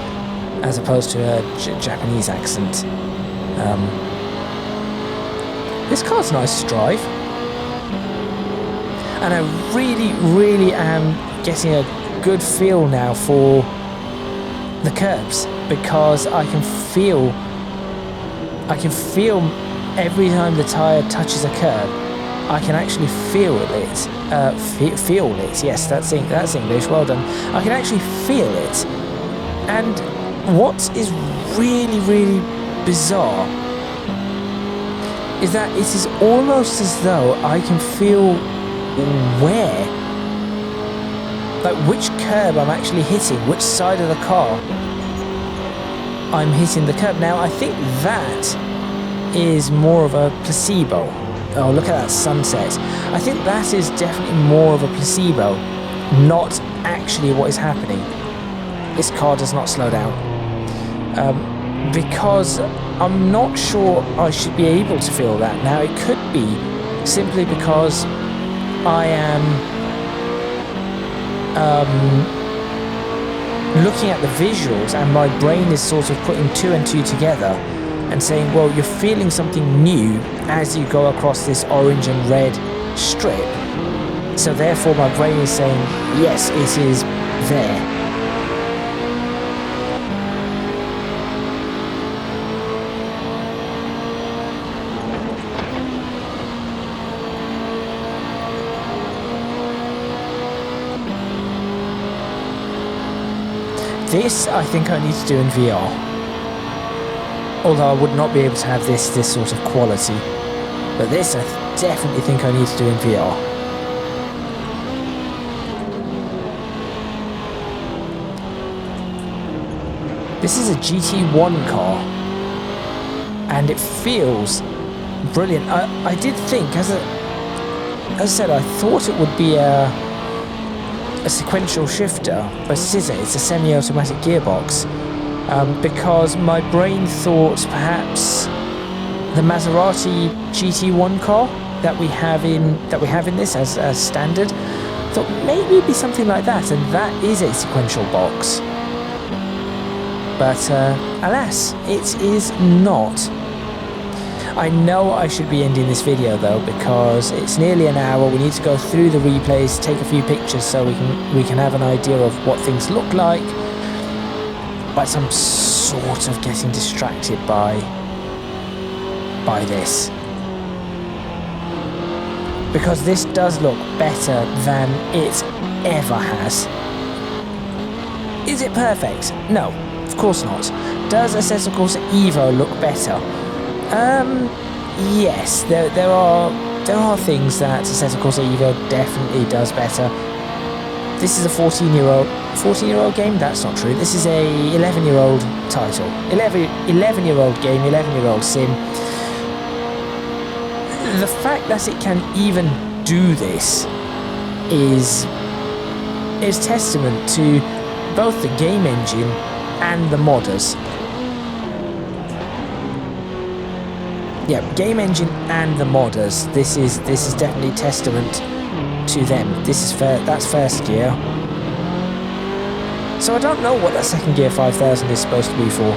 as opposed to a Japanese accent. This car's nice to drive, and I really am getting a good feel now for the curbs because I can feel every time the tyre touches a curb. I can actually feel it. Feel it. Yes, that's English. Well done. I can actually feel it. And what is really bizarre is that it is almost as though I can feel where, like which curb I'm actually hitting, which side of the car I'm hitting the curb. Now I think that is more of a placebo. Oh, look at that sunset. I think that is definitely more of a placebo, not actually what is happening. This car does not slow down. Because I'm not sure I should be able to feel that. Now, it could be simply because I am looking at the visuals and my brain is sort of putting two and two together and saying, well, you're feeling something new as you go across this orange and red strip. So therefore my brain is saying, yes, it is there. This I think I need to do in VR. Although I would not be able to have this sort of quality. But this I definitely think I need to do in VR. This is a GT1 car. And it feels brilliant. I did think, as I said, I thought it would be a sequential shifter, but it isn't. It's a semi-automatic gearbox. Because my brain thought perhaps the Maserati GT1 car that we have in this as standard, thought maybe it'd be something like that, and that is a sequential box. But alas, it is not. I know I should be ending this video though because it's nearly an hour. We need to go through the replays, take a few pictures so we can have an idea of what things look like. But I'm sort of getting distracted by this. Because this does look better than it ever has. Is it perfect? No, of course not. Does Assetto Corsa Evo look better? Yes, there are things that Assetto Corsa Evo definitely does better. This is a 14-year-old 14-year-old game? That's not true. This is a 11-year-old title. 11-year-old game, 11-year-old sim. The fact that it can even do this is testament to both the game engine and the modders. Yeah, game engine and the modders. This is definitely testament to them. That's first gear. So I don't know what that second gear 5000 is supposed to be for.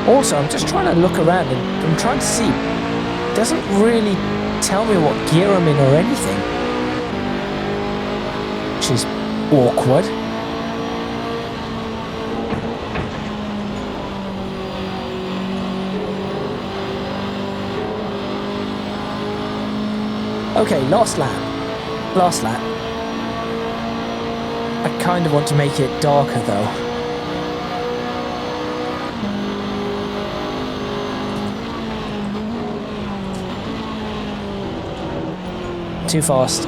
Also, I'm just trying to look around and I'm trying to see. It doesn't really tell me what gear I'm in or anything, which is awkward. Okay, last lap. I kind of want to make it darker though. Too fast.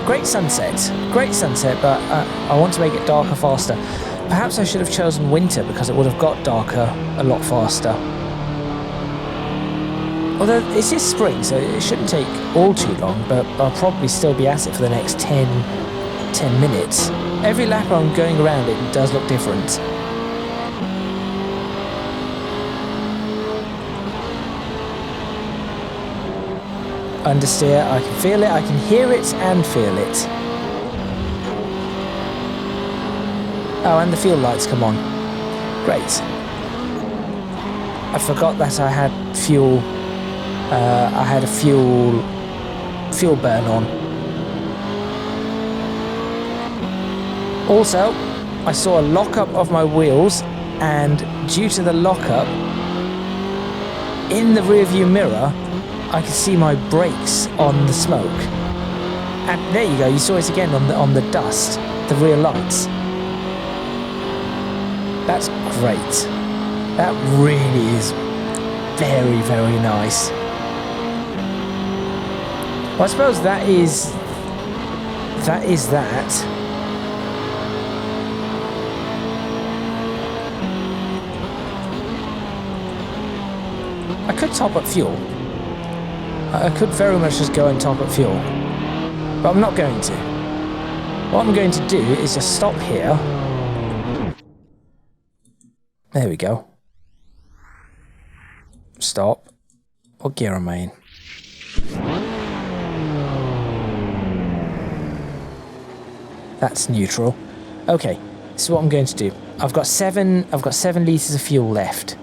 Great sunset, but I want to make it darker faster. Perhaps I should have chosen winter because it would have got darker a lot faster. Although it is spring, so it shouldn't take all too long, but I'll probably still be at it for the next 10 minutes. Every lap I'm going around it does look different. Understeer, I can feel it, I can hear it and feel it. Oh, and the fuel lights come on. Great. I forgot that I had fuel. I had a fuel burn on. Also, I saw a lockup of my wheels, and due to the lockup, in the rearview mirror, I could see my brakes on the smoke. And there you go, you saw it again on the dust, the rear lights. That's great. That really is very, very nice. Well, I suppose that is that. I could top up fuel. I could very much just go and top up fuel. But I'm not going to. What I'm going to do is just stop here. There we go. Stop. What gear am I in? That's neutral. Okay, this is what I'm going to do. I've got 7 litres of fuel left.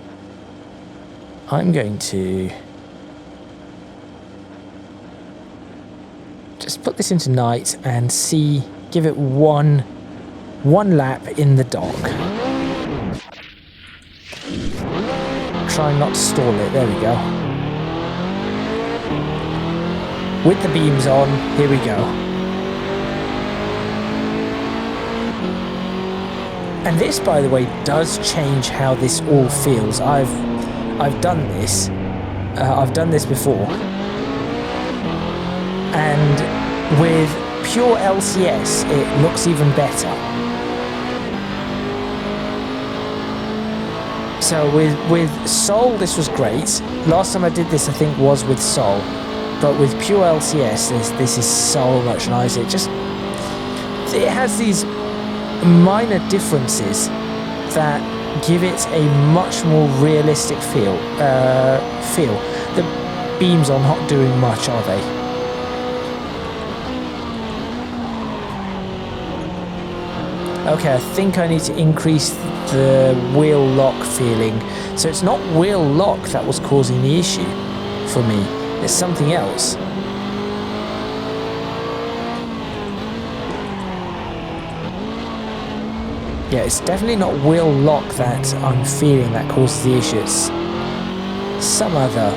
I'm going to just put this into night and give it one lap in the dock. Try not to stall it, there we go. With the beams on, here we go. And this, by the way, does change how this all feels. I've done this. I've done this before. And with Pure LCS, it looks even better. So with Soul, this was great. Last time I did this, I think, was with Soul. But with Pure LCS, this is so much nicer. It has these minor differences that give it a much more realistic feel. The beams are not doing much, are they? Okay, I think I need to increase the wheel lock feeling. So it's not wheel lock that was causing the issue for me. It's something else. Yeah, it's definitely not wheel lock that I'm feeling that causes the issue. It's some other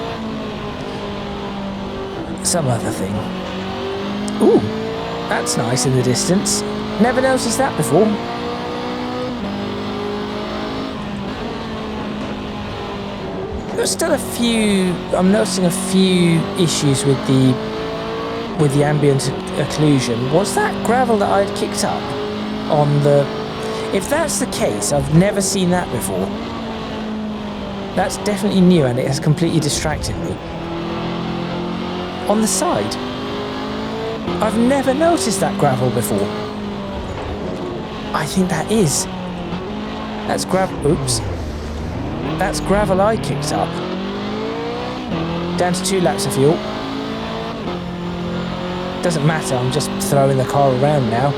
thing. Ooh, that's nice in the distance. Never noticed that before. There's still a few. I'm noticing a few issues with the ambient occlusion. Was that gravel that I'd kicked up on the? If that's the case, I've never seen that before. That's definitely new, and it has completely distracted me. On the side, I've never noticed that gravel before. I think that is. That's gravel. Oops. That's gravel I kicked up. Down to 2 laps of fuel. Doesn't matter, I'm just throwing the car around now.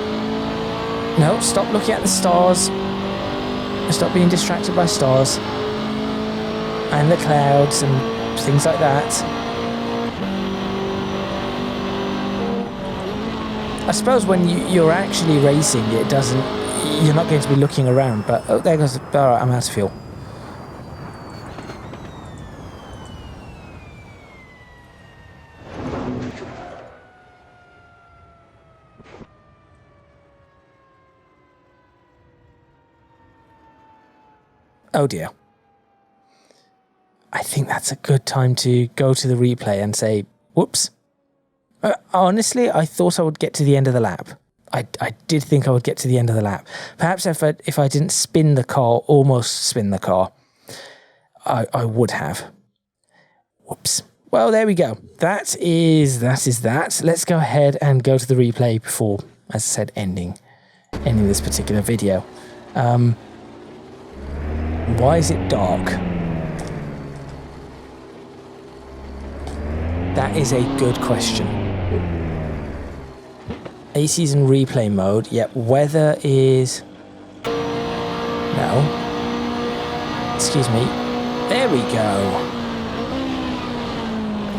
No, stop looking at the stars. Stop being distracted by stars. And the clouds and things like that. I suppose when you're actually racing, it doesn't. You're not going to be looking around. But oh, there goes. Alright, I'm out of fuel. Oh dear. I think that's a good time to go to the replay and say, whoops. Honestly, I thought I would get to the end of the lap. I did think I would get to the end of the lap. Perhaps if I didn't spin the car, almost spin the car, I would have. Whoops. Well, there we go. That is that. Let's go ahead and go to the replay before, as I said, ending this particular video. Why is it dark? That is a good question. AC's in replay mode. Yep, weather is... No. Excuse me. There we go.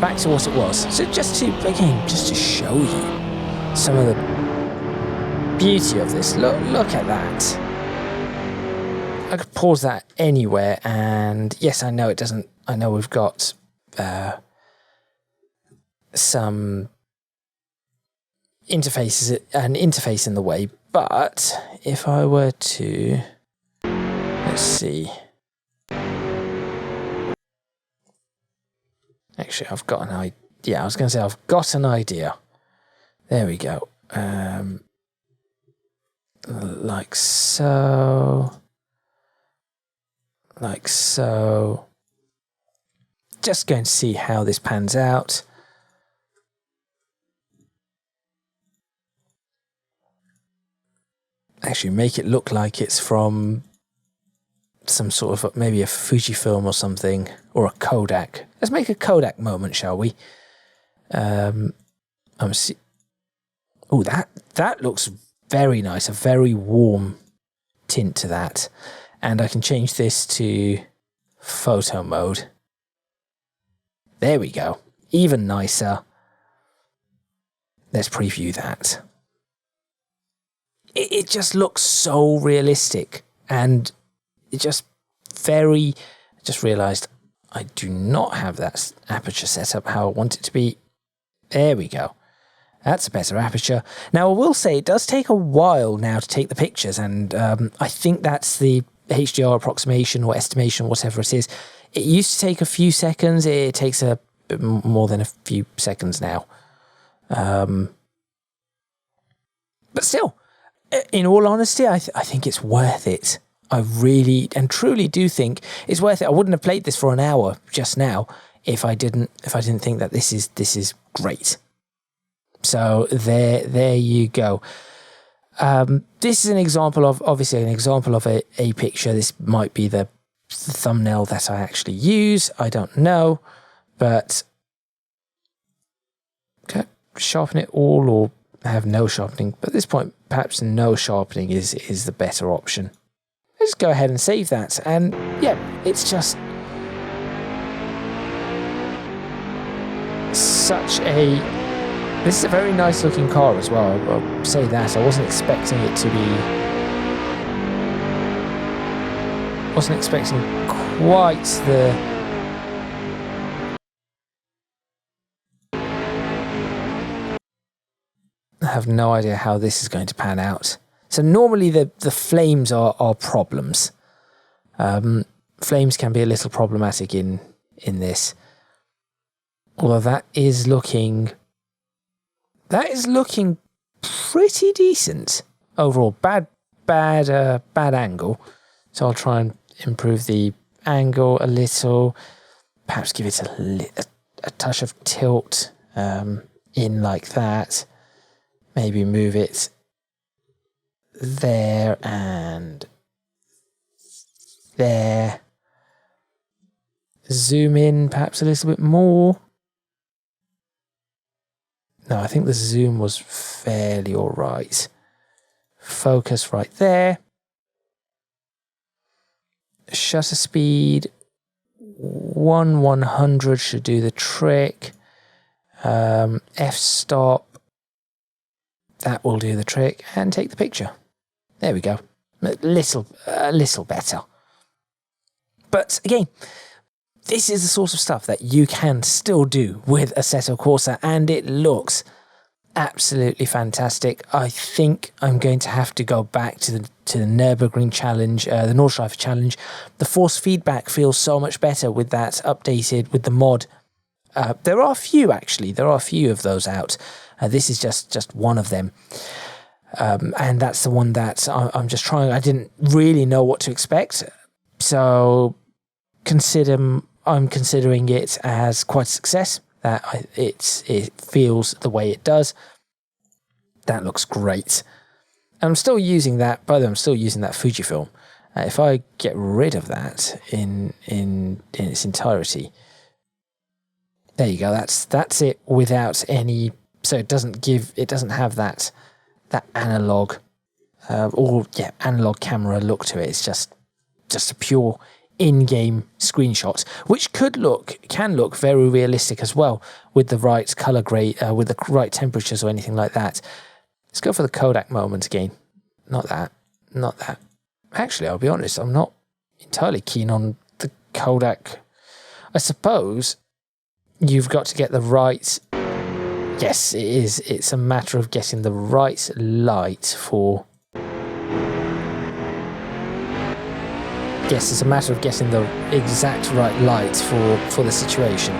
Back to what it was. So just to show you some of the beauty of this. Look at that. I could pause that anywhere, and yes, I know it doesn't. I know we've got some an interface in the way, but if I were to, let's see. Actually, I've got an idea. Yeah, I was going to say I've got an idea. There we go. Like so. Like so. Just going to see how this pans out. Actually, make it look like it's from some sort of maybe a Fujifilm or something, or a Kodak. Let's make a Kodak moment, shall we? Oh, that looks very nice. A very warm tint to that. And I can change this to photo mode. There we go. Even nicer. Let's preview that. It just looks so realistic. And it just I just realised I do not have that aperture set up how I want it to be. There we go. That's a better aperture. Now, I will say it does take a while now to take the pictures, and I think that's the HDR approximation or estimation, whatever it is. It used to take a few seconds. It takes a bit more than a few seconds now. But still, in all honesty, I think it's worth it. I really and truly do think it's worth it. I wouldn't have played this for an hour just now if I didn't think that this is great. So there you go. This is an example of a picture. This might be the thumbnail that I actually use. I don't know, but okay, sharpen it all or have no sharpening. But at this point, perhaps no sharpening is the better option. Let's go ahead and save that. And yeah, it's just such a... This is a very nice looking car as well. I'll say that. I wasn't expecting it to be... Wasn't expecting quite the... I have no idea how this is going to pan out. So normally the flames are problems. Flames can be a little problematic in this. Although that is looking pretty decent overall. Bad angle. So I'll try and improve the angle a little. Perhaps give it a touch of tilt in like that. Maybe move it there and there. Zoom in perhaps a little bit more. No, I think the zoom was fairly alright. Focus right there. Shutter speed 1/100 should do the trick. F-stop, that will do the trick, and take the picture. There we go. A little better. But again, this is the sort of stuff that you can still do with Assetto Corsa, and it looks absolutely fantastic. I think I'm going to have to go back to the Nürburgring challenge, the Nordschleife challenge. The force feedback feels so much better with that updated, with the mod. There are a few, actually. There are a few of those out. This is just one of them. And that's the one that I'm just trying. I didn't really know what to expect. So I'm considering it as quite a success. That it feels the way it does. That looks great. And I'm still using that. By the way, I'm still using that Fujifilm. If I get rid of that in its entirety, there you go. That's it without any. So it doesn't have that analog analog camera look to it. It's just a pure in-game screenshot, which can look very realistic as well with the right color grade, with the right temperatures or anything like that. Let's go for the Kodak moment again. Not that. Actually, I'll be honest, I'm not entirely keen on the Kodak. I suppose you've got to get the right. Yes, it is. It's a matter of getting the right light for. Yes, it's a matter of getting the exact right light for the situation.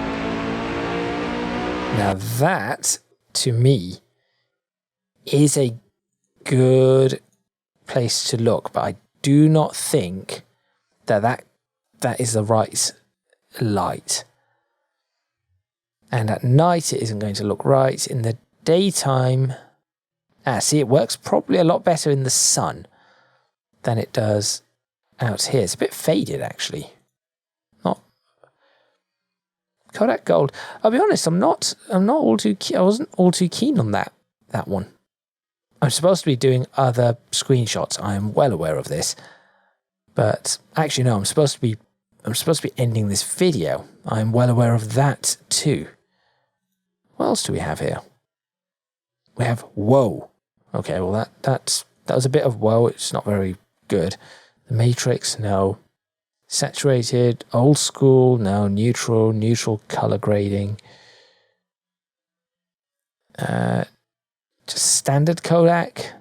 Now that, to me, is a good place to look, but I do not think that is the right light. And at night it isn't going to look right. In the daytime, see, it works probably a lot better in the sun than it does out here. It's a bit faded, actually. Not Kodak Gold. I'll be honest, I'm not all too. I wasn't all too keen on that one. I'm supposed to be doing other screenshots. I am well aware of this, but actually no. I'm supposed to be ending this video. I am well aware of that too. What else do we have here? We have whoa. Okay, well that was a bit of whoa. It's not very good. The Matrix, no. Saturated, old school, no. Neutral color grading. Just standard Kodak.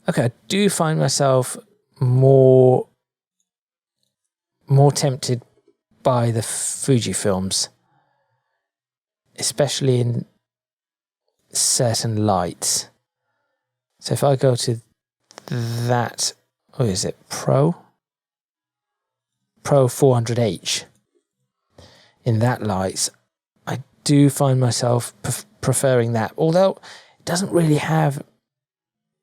Okay, I do find myself more tempted by the Fujifilms, especially in certain lights. So if I go to that, what is it, Pro 400H, in that light, I do find myself preferring that, although it doesn't really have,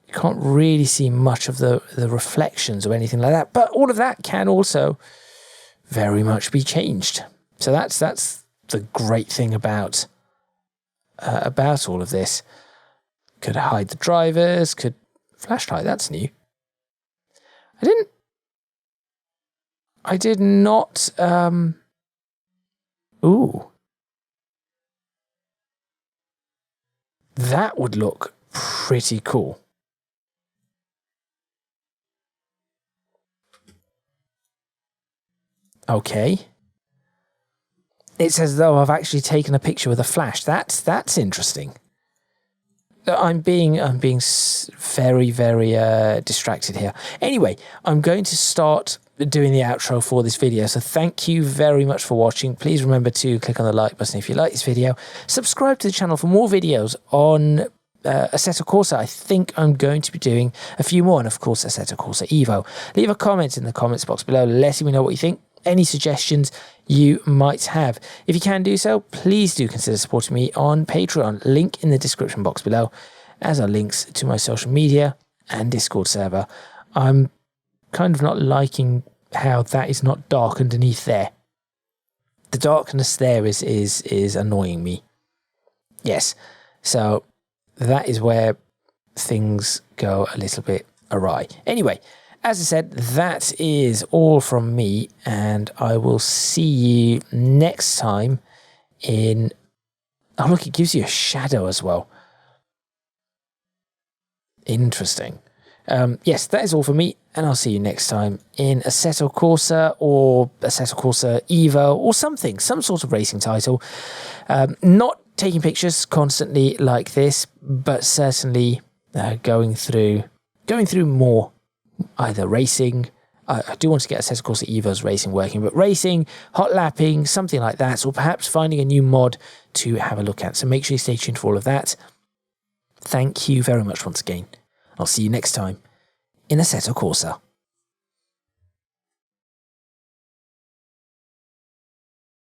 you can't really see much of the reflections or anything like that, but all of that can also very much be changed. So that's the great thing about all of this. Could hide the drivers, could flashlight, that's new. I did not ooh. That would look pretty cool. Okay. It's as though I've actually taken a picture with a flash. That's interesting. I'm being very, very distracted here. Anyway, I'm going to start doing the outro for this video. So thank you very much for watching. Please remember to click on the like button if you like this video. Subscribe to the channel for more videos on Assetto Corsa. I think I'm going to be doing a few more, and of course Assetto Corsa Evo. Leave a comment in the comments box below, letting me know what you think, any suggestions you might have. If you can do so, please do consider supporting me on Patreon. Link in the description box below, as are links to my social media and Discord server. I'm kind of not liking how that is not dark underneath there. The darkness there is annoying me. Yes, so that is where things go a little bit awry. Anyway, as I said, that is all from me, and I will see you next time in... Oh, look, it gives you a shadow as well. Interesting. Yes, that is all for me, and I'll see you next time in Assetto Corsa or Assetto Corsa Evo or something, some sort of racing title. Not taking pictures constantly like this, but certainly going through more either racing. I do want to get Assetto Corsa Evo's racing working, but racing, hot lapping, something like that, or perhaps finding a new mod to have a look at. So make sure you stay tuned for all of that. Thank you very much once again. I'll see you next time in Assetto Corsa.